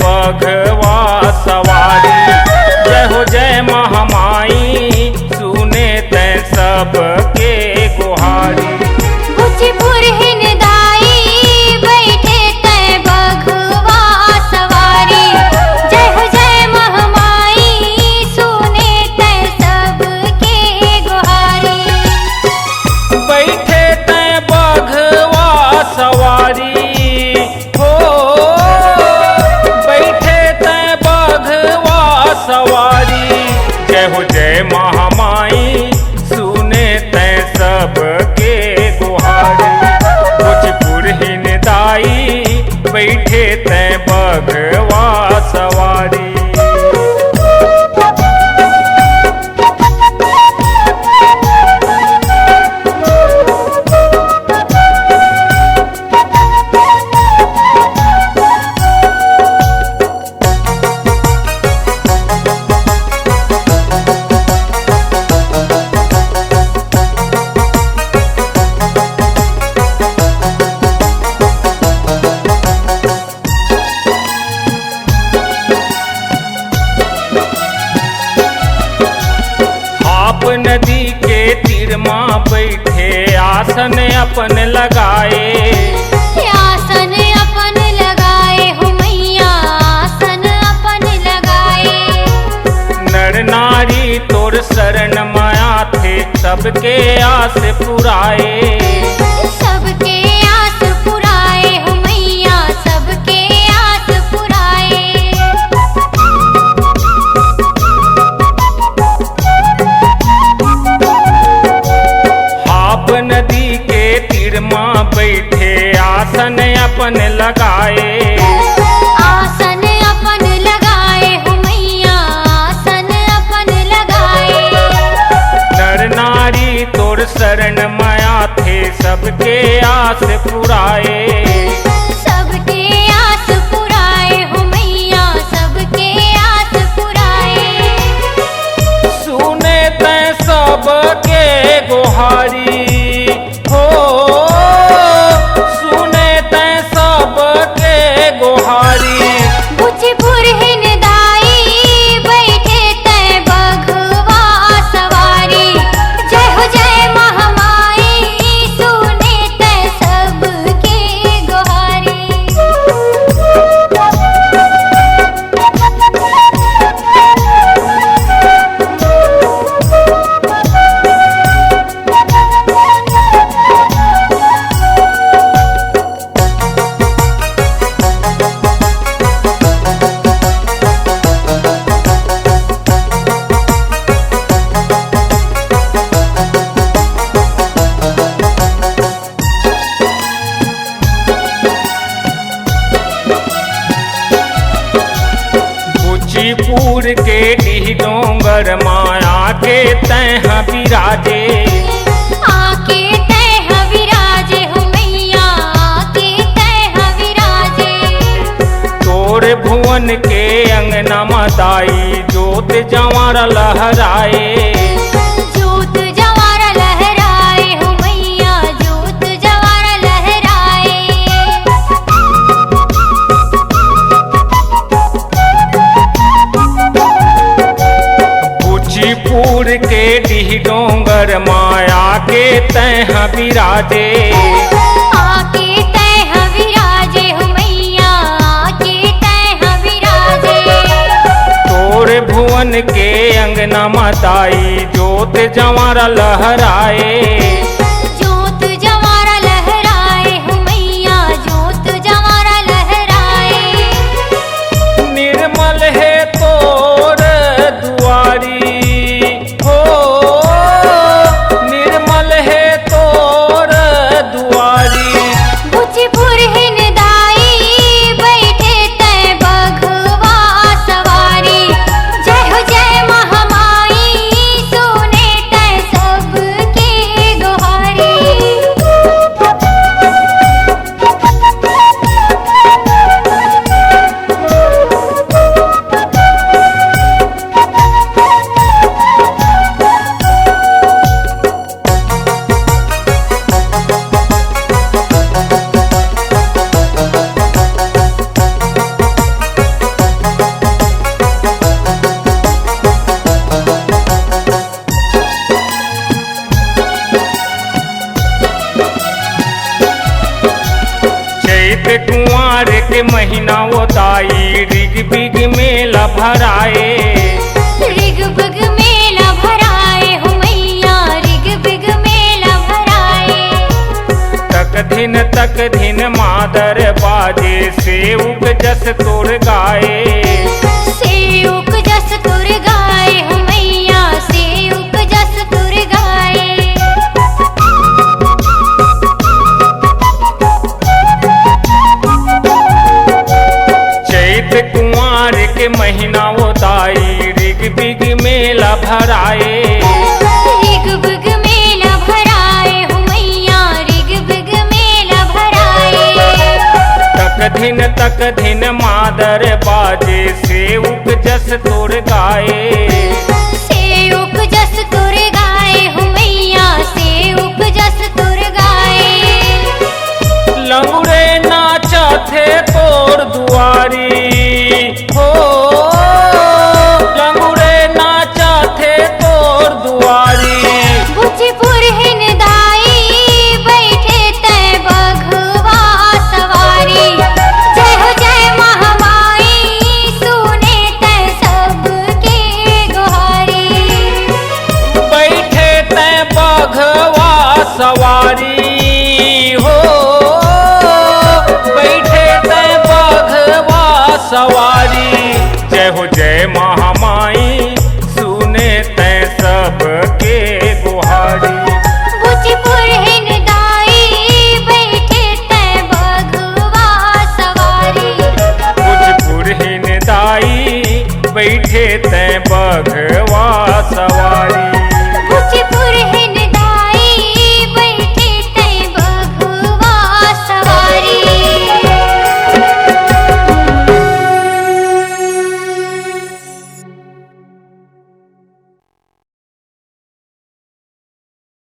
बघवा सवारी। जय हो जय महामाई सुने तैं सबके गुहारी। बुझपुर हिनदाई बैठे तैं बघवा सवारी। जय हो जय महामाई सुने तैं सबके गुहारी। बैठे तैं बघवा सवारी हो, बैठे तैं बघवा सवारी। जय हो जय महामाई सुने तैं सबके गुहारी। भोजपुर हिनदाई बैठे तैं बघवा सवारी। नदी के तीर माँ बैठे आसन अपन लगाए। आसन अपन लगाए हो मैया आसन अपन लगाए। नर नारी तोर शरण माया थे सबके आस पुराए। सबके आस पुराए हो मैया सबके आस पुराए। नदी के तीर माँ बैठे आसन अपन लगाए। आसन अपन लगाए हो मैया आसन अपन लगाए। नर नारी तोर शरण माया थे सबके आस पुराए। सबके आस पुराए हो मैया सबके आस पुराए। सुने तैं सबके गुहारी हो, सुने तैं सबके गुहारी। बुझपुर हिनदाई बैठे तैं बघवा सवारी। जय हो जय महामाई सुने तैं सबके गुहारी। बुझपुर के डीह डोंगर माया के तैं विराजे। आके तैं विराजे हो मैया आके तैं विराजे। तोर भुवन के अंगना मदाई जोत जवार लहराए। जोत जवार लहराए हो मैया जोत जवार लहराए। बुझपुर के डीह डोंगर माया के तैं विराजे। आके तैं विराजे हो मैया आके तैं विराजे। तोर भुवन के अंगना मदाई जोत जवार लहराए। जोत जवार लहराए हो मैया जोत जवार लहराए। निर्मल है तोर दुआरी हो, निर्मल है तोर दुआरी। बुझपुर हिनदाई बैठे तैं बघवा सवारी। जय हो जय महामाई सुने तैं सबके गुहारी। ऋग बिग मेला भराए। ऋग बिग मेला भराए हो मैया, ऋग बिग मेला भराए। तक दिन मादर बाजे, सेवक जस तोड़ गाए। सेवक जस तुर गाए हो मैया, सेवक जस तुर गाए। चैत कुंवार के महीना ओताई, ऋग बिग मेला भराए। ऋग बिग मेला भराए हो मैया, ऋग बिग मेला भराए। तक दिन मादर बाजे, सेवक जस तोड़ गाए। सेवक जस तुर गाए हो मैया, सेवक जस तुर गाए। लंगुरे नाचा थे तोर दुआरी हो, लंगुरे नाचा थे तोर दुआरी। बुझी पुरहिन दाई, बैठे तै बघवा सवारी। जय हो जय महामाई, सुने तै सबके गुहारी। बैठे तै बघवा सवारी हो, बैठे तै बघवा सवारी। जय हो जय महामाई, सुने तै सबके गुहारी। बुझी पुरहिन दाई, बैठे तै बघवा सवारी। कुछ पुरहिन दाई, बैठे तै बघवा सवारी।